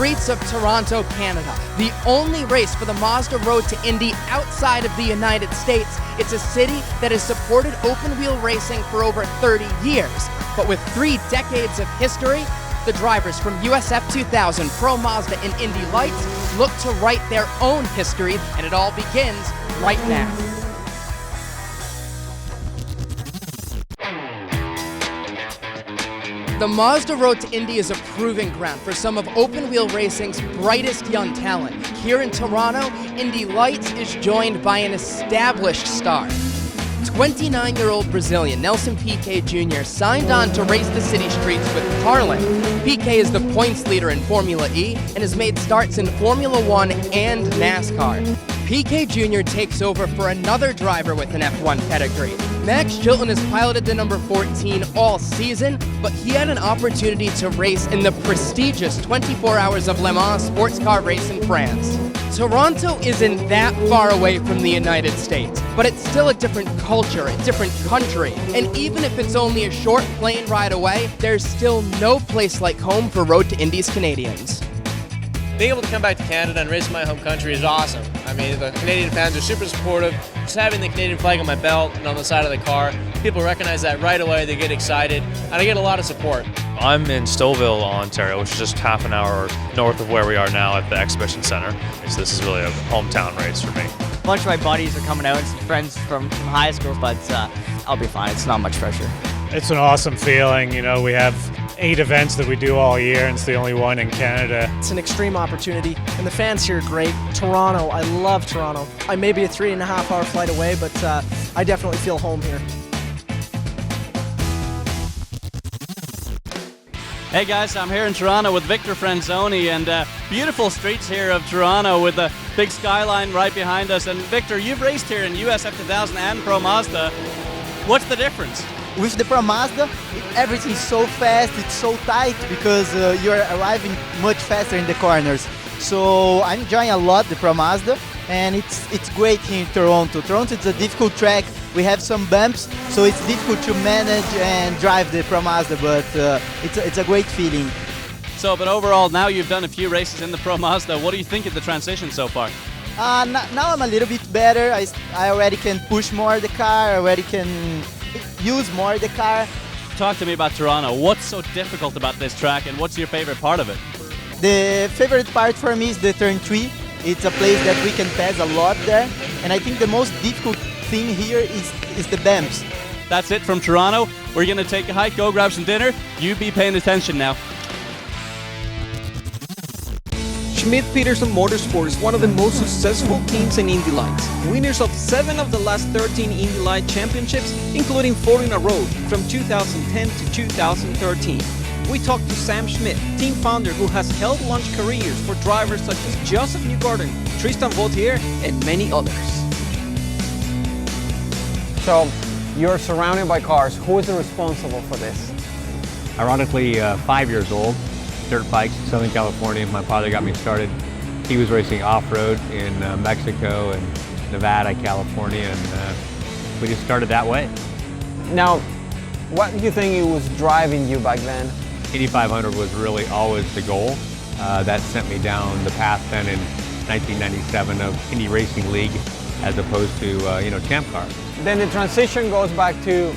streets of Toronto, Canada. The only race for the Mazda Road to Indy outside of the United States. It's a city that has supported open-wheel racing for over 30 years. But with 3 decades of history, the drivers from USF 2000, Pro Mazda, and Indy Lights look to write their own history, and it all begins right now. The Mazda Road to Indy is a proving ground for some of open-wheel racing's brightest young talent. Here in Toronto, Indy Lights is joined by an established star. 29-year-old Brazilian Nelson Piquet Jr. signed on to race the city streets with Carlin. Piquet is the points leader in Formula E and has made starts in Formula 1 and NASCAR. Piquet Jr. takes over for another driver with an F1 pedigree. Max Chilton has piloted the number 14 all season, but he had an opportunity to race in the prestigious 24 Hours of Le Mans sports car race in France. Toronto isn't that far away from the United States, but it's still a different culture, a different country. And even if it's only a short plane ride away, there's still no place like home for Road to Indy's Canadians. Being able to come back to Canada and race in my home country is awesome. I mean, the Canadian fans are super supportive. Just having the Canadian flag on my belt and on the side of the car, people recognize that right away, they get excited, and I get a lot of support. I'm in Stouffville, Ontario, which is just half an hour north of where we are now at the exhibition center. So this is really a hometown race for me. A bunch of my buddies are coming out and some friends from high school, but I'll be fine. It's not much pressure. It's an awesome feeling. You know, we have 8 events that we do all year, and it's the only one in Canada. It's an extreme opportunity, and the fans here are great. Toronto, I love Toronto. I may be a 3.5-hour flight away, but I definitely feel home here. Hey guys, I'm here in Toronto with Victor Franzoni, and beautiful streets here of Toronto with the big skyline right behind us. And Victor, you've raced here in USF 2000 and Pro Mazda. What's the difference? With the Pro Mazda, everything's so fast, it's so tight because you're arriving much faster in the corners. So I'm enjoying a lot the Pro Mazda, and it's great here in Toronto. Toronto is a difficult track. We have some bumps, so it's difficult to manage and drive the Pro Mazda, but it's a great feeling. So, but overall, now you've done a few races in the Pro Mazda. What do you think of the transition so far? Now I'm a little bit better. I already can push more the car. I already can use more the car. Talk to me about Toronto. What's so difficult about this track, and what's your favorite part of it? The favorite part for me is the turn 3. It's a place that we can pass a lot there, and I think the most difficult thing here is the bumps. That's it from Toronto. We're going to take a hike, go grab some dinner. You be paying attention now. Schmidt Peterson Motorsports is one of the most successful teams in Indy Lights. Winners of 7 of the last 13 Indy Light championships, including 4 in a row from 2010 to 2013. We talked to Sam Schmidt, team founder who has helped launch careers for drivers such as Joseph Newgarden, Tristan Vautier, and many others. So, you're surrounded by cars. Who is responsible for this? Ironically, 5 years old, dirt bikes, Southern California. My father got me started. He was racing off-road in Mexico and Nevada, California, and we just started that way. Now, what do you think it was driving you back then? Indy 500 was really always the goal. That sent me down the path then in 1997 of Indy Racing League as opposed to, Champ Car. Then the transition goes back to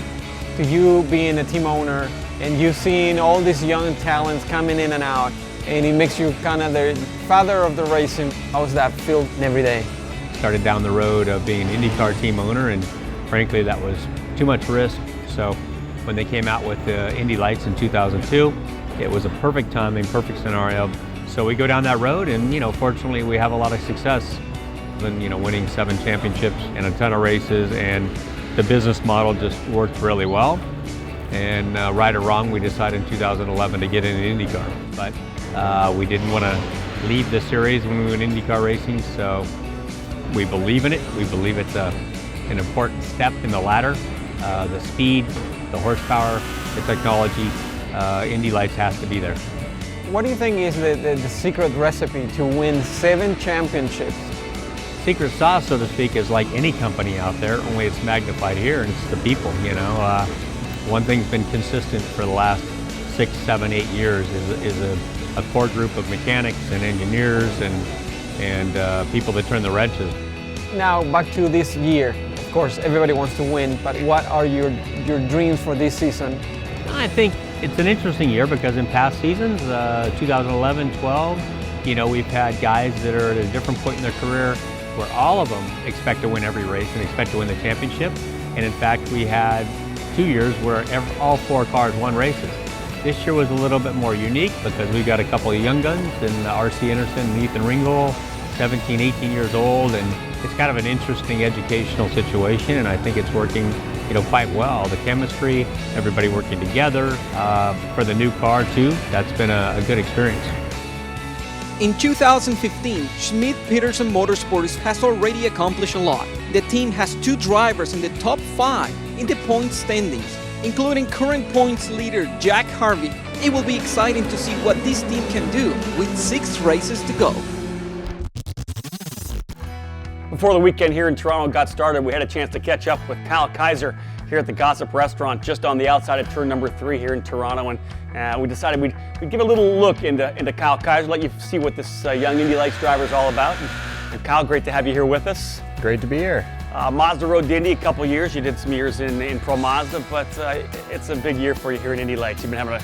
you being a team owner, and you've seen all these young talents coming in and out, and it makes you kind of the father of the racing. How's that feel every day? Started down the road of being an IndyCar team owner, and frankly that was too much risk. So when they came out with the Indy Lights in 2002, it was a perfect timing, perfect scenario. So we go down that road, and fortunately we have a lot of success. Winning 7 championships and a ton of races, and the business model just worked really well. And right or wrong, we decided in 2011 to get into IndyCar. But we didn't want to leave the series when we went IndyCar racing, so we believe in it. We believe it's an important step in the ladder. The speed, the horsepower, the technology, Indy Lights has to be there. What do you think is the secret recipe to win 7 championships? Secret sauce, so to speak, is like any company out there, only it's magnified here, and it's the people, One thing's been consistent for the last 6, 7, 8 years is a core group of mechanics and engineers and people that turn the wrenches. Now back to this year. Of course, everybody wants to win, but what are your dreams for this season? I think it's an interesting year because in past seasons, 2011, 12, you know, we've had guys that are at a different point in their career where all of them expect to win every race and expect to win the championship. And in fact, we had 2 years where all 4 cars won races. This year was a little bit more unique because we've got a couple of young guns in R.C. Anderson and Ethan Ringgold, 17, 18 years old, and it's kind of an interesting educational situation, and I think it's working, you know, quite well. The chemistry, everybody working together for the new car too. That's been a good experience. In 2015, Schmidt Peterson Motorsports has already accomplished a lot. The team has 2 drivers in the top 5 in the point standings, including current points leader Jack Harvey. It will be exciting to see what this team can do with 6 races to go. Before the weekend here in Toronto got started, we had a chance to catch up with Kyle Kaiser here at the Gossip Restaurant just on the outside of turn number 3 here in Toronto, and we decided we'd give a little look into Kyle Kaiser, let you see what this young Indy Lights driver is all about. And Kyle, great to have you here with us. Great to be here. Mazda rode to Indy a couple years. You did some years in Pro Mazda, but it's a big year for you here in Indy Lights. You've been having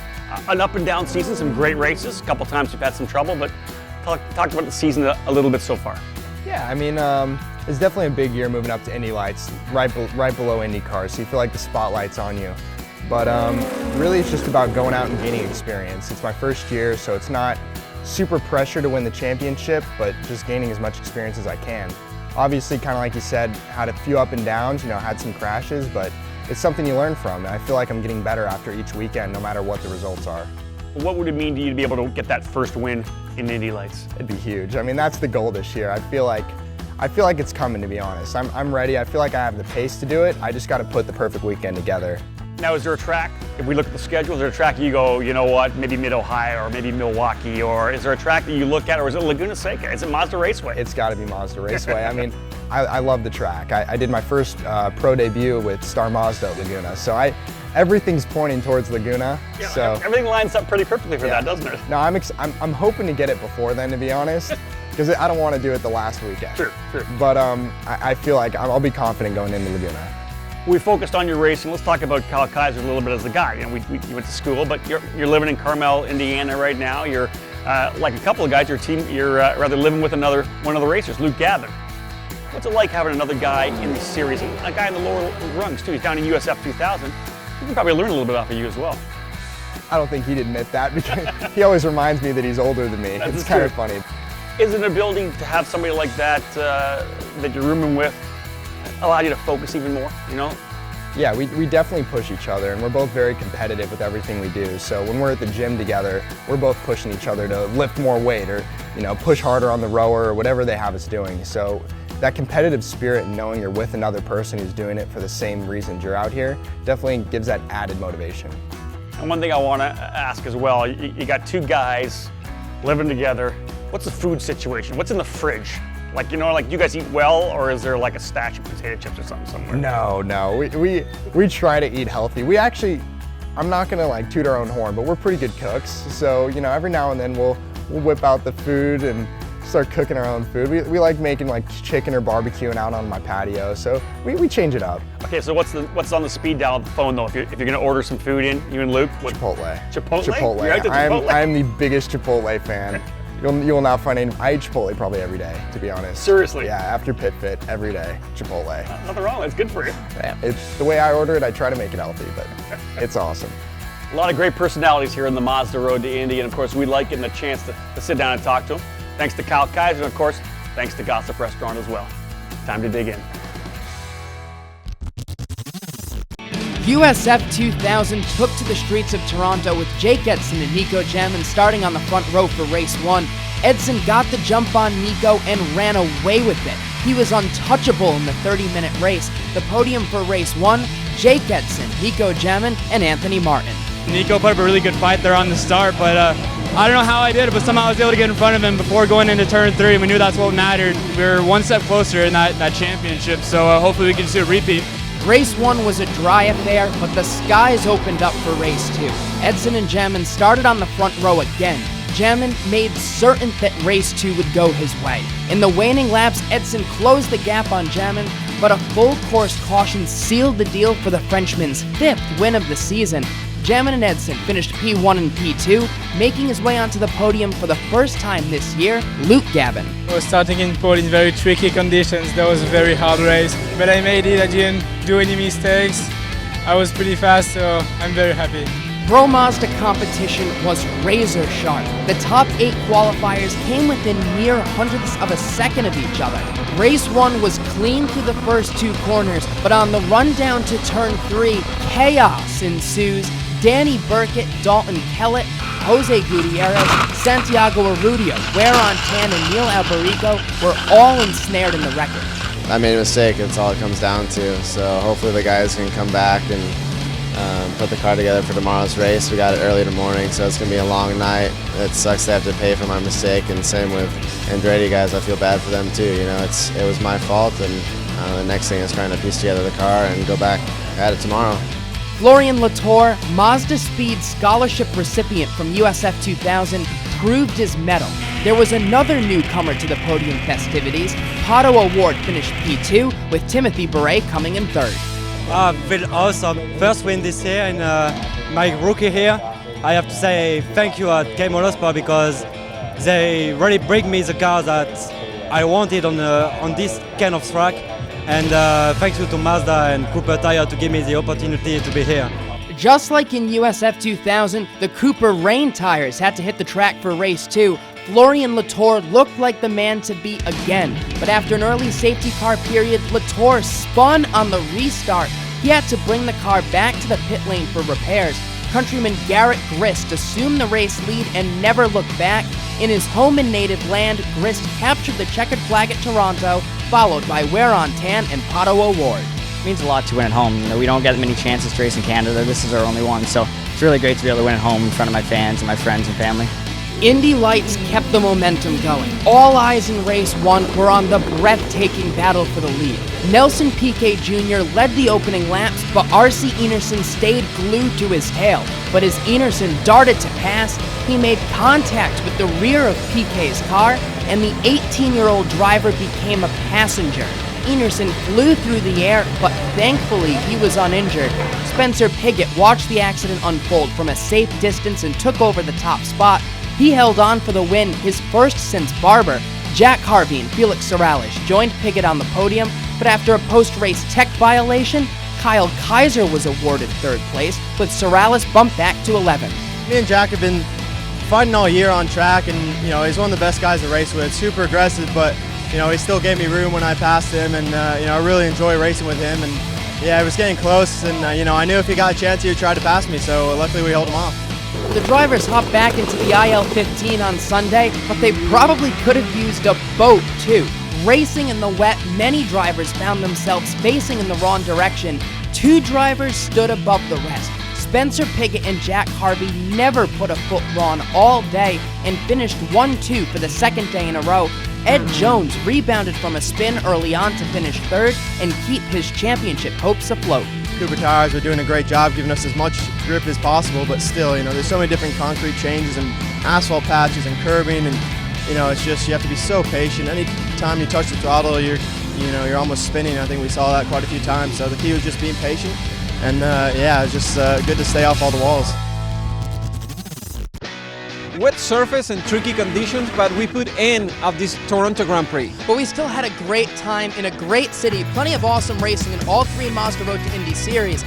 an up and down season, some great races. A couple times you've had some trouble, but talk about the season a little bit so far. Yeah, I mean, it's definitely a big year moving up to Indy Lights, right below Indy cars, so you feel like the spotlight's on you. But really it's just about going out and gaining experience. It's my first year, so it's not super pressure to win the championship, but just gaining as much experience as I can. Obviously, kind of like you said, had a few up and downs, you know, had some crashes, but it's something you learn from. And I feel like I'm getting better after each weekend, no matter what the results are. What would it mean to you to be able to get that first win in Indy Lights? It'd be huge. I mean, that's the goal this year. I feel like it's coming, to be honest. I'm ready. I feel like I have the pace to do it. I just got to put the perfect weekend together. Now, is there a track, if we look at the schedule, is there a track you go, you know what, maybe Mid-Ohio or maybe Milwaukee, or is there a track that you look at, or is it Laguna Seca? Is it Mazda Raceway? It's got to be Mazda Raceway. I mean, I love the track. I did my first pro debut with Star Mazda at Laguna, so everything's pointing towards Laguna. Yeah, so everything lines up pretty perfectly for that, doesn't it? No, I'm hoping to get it before then, to be honest, because I don't want to do it the last weekend. True. But I feel like I'll be confident going into Laguna. We focused on your racing. Let's talk about Kyle Kaiser a little bit as a guy. You know, you went to school, but you're living in Carmel, Indiana right now. You're like a couple of guys. You're rather living with one of the racers, Luke Gavin. What's it like having another guy in the series? A guy in the lower rungs too. He's down in USF 2000. He can probably learn a little bit off of you as well. I don't think he'd admit that because he always reminds me that he's older than me. It's kind of funny. Is it an ability to have somebody like that that you're rooming with allow you to focus even more, you know? Yeah, we definitely push each other, and we're both very competitive with everything we do. So when we're at the gym together, we're both pushing each other to lift more weight or, you know, push harder on the rower or whatever they have us doing. So that competitive spirit and knowing you're with another person who's doing it for the same reasons you're out here definitely gives that added motivation. And one thing I want to ask as well, you got 2 guys living together. What's the food situation? What's in the fridge? Like, you know, like, do you guys eat well, or is there like a stash of potato chips or something somewhere? No, we try to eat healthy. We actually, I'm not gonna like toot our own horn, but we're pretty good cooks. So, you know, every now and then we'll whip out the food and start cooking our own food. We like making like chicken or barbecuing out on my patio, so we change it up. Okay, so what's on the speed dial of the phone though? If you're gonna order some food in, you and Luke? Chipotle. Chipotle? You're out to Chipotle? I'm the biggest Chipotle fan. You will not find any. I eat Chipotle probably every day, to be honest. Seriously? Yeah, after Pit Fit, every day, Chipotle. Nothing wrong, it's good for you. Yeah, it's the way I order it, I try to make it healthy, but it's awesome. A lot of great personalities here in the Mazda Road to Indy, and of course we like getting a chance to sit down and talk to them. Thanks to Kyle Kaiser, and of course, thanks to Gossip Restaurant as well. Time to dig in. USF 2000 took to the streets of Toronto with Jake Edson and Nico Gemin starting on the front row for race 1. Edson got the jump on Nico and ran away with it. He was untouchable in the 30-minute race. The podium for race 1, Jake Edson, Nico Gemin, and Anthony Martin. Nico put up a really good fight there on the start, but I don't know how I did it, but somehow I was able to get in front of him before going into turn 3. We knew that's what mattered. We were one step closer in that championship, so hopefully we can see a repeat. Race 1 was a dry affair, but the skies opened up for race 2. Edson and Jamin started on the front row again. Jamin made certain that race 2 would go his way. In the waning laps, Edson closed the gap on Jamin, but a full course caution sealed the deal for the Frenchman's 5th win of the season. Jamin and Edson finished P1 and P2, making his way onto the podium for the first time this year, Luke Gavin. I was starting in pole in very tricky conditions. That was a very hard race, but I made it. I didn't do any mistakes. I was pretty fast, so I'm very happy. Pro Mazda competition was razor sharp. The top 8 qualifiers came within mere hundredths of a second of each other. Race 1 was clean through the first 2 corners, but on the run down to turn 3, chaos ensues. Danny Burkett, Dalton Kellett, Jose Gutierrez, Santiago Arrudio, Weron Tan, and Neil Alberico were all ensnared in the wreckage. I made a mistake, that's all it comes down to. So hopefully the guys can come back and put the car together for tomorrow's race. We got it early in the morning, so it's going to be a long night. It sucks to have to pay for my mistake, and same with Andretti guys. I feel bad for them too. You know, it was my fault, and the next thing is trying to piece together the car and go back at it tomorrow. Florian Latour, Mazda Speed Scholarship recipient from USF 2000, proved his mettle. There was another newcomer to the podium festivities. Pato Award finished P2, with Timothy Beret coming in 3rd. Feel awesome. First win this year in my rookie here. I have to say thank you at K Motorsport because they really bring me the car that I wanted on this kind of track. And thanks to Mazda and Cooper Tire to give me the opportunity to be here. Just like in USF 2000, the Cooper Rain tires had to hit the track for race 2. Florian Latour looked like the man to beat again, but after an early safety car period, Latour spun on the restart. He had to bring the car back to the pit lane for repairs. Countryman Garrett Grist assumed the race lead and never looked back. In his home and native land, Grist captured the checkered flag at Toronto, followed by Weron Tan and Pato Award. It means a lot to win at home. You know, we don't get many chances to race in Canada. This is our only one, so it's really great to be able to win at home in front of my fans and my friends and family. Indy Lights kept the momentum going. All eyes in race 1 were on the breathtaking battle for the lead. Nelson Piquet Jr. led the opening laps, but R.C. Enerson stayed glued to his tail. But as Enerson darted to pass, he made contact with the rear of Piquet's car, and the 18-year-old driver became a passenger. Enerson flew through the air, but thankfully he was uninjured. Spencer Pigot watched the accident unfold from a safe distance and took over the top spot. He held on for the win, his first since Barber. Jack Harvey and Felix Sorales joined Pigot on the podium, but after a post-race tech violation, Kyle Kaiser was awarded 3rd place, with Sorales bumped back to 11th. Me and Jack have been fighting all year on track, and he's one of the best guys to race with. Super aggressive, but he still gave me room when I passed him, and I really enjoy racing with him. And yeah, it was getting close, and I knew if he got a chance, he would try to pass me. So luckily, we held him off. The drivers hopped back into the IL-15 on Sunday, but they probably could have used a boat too. Racing in the wet, many drivers found themselves facing in the wrong direction. 2 drivers stood above the rest. Spencer Pigot and Jack Harvey never put a foot wrong all day and finished 1-2 for the 2nd day in a row. Ed Jones rebounded from a spin early on to finish 3rd and keep his championship hopes afloat. Cooper Tires are doing a great job giving us as much grip as possible, but still, there's so many different concrete changes and asphalt patches and curbing, and it's just you have to be so patient. Any time you touch the throttle, you're almost spinning. I think we saw that quite a few times. So the key was just being patient, and yeah, it's just good to stay off all the walls. Wet surface and tricky conditions, but we put in of this Toronto Grand Prix. But we still had a great time in a great city, plenty of awesome racing in all 3 Mazda Road to Indy series.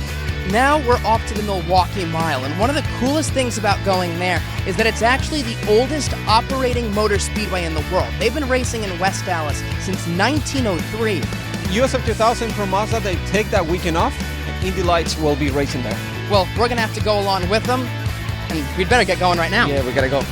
Now we're off to the Milwaukee Mile, and one of the coolest things about going there is that it's actually the oldest operating motor speedway in the world. They've been racing in West Dallas since 1903. USF 2000 from Mazda, they take that weekend off, and Indy Lights will be racing there. Well, we're going to have to go along with them. And we'd better get going right now. Yeah, we gotta go.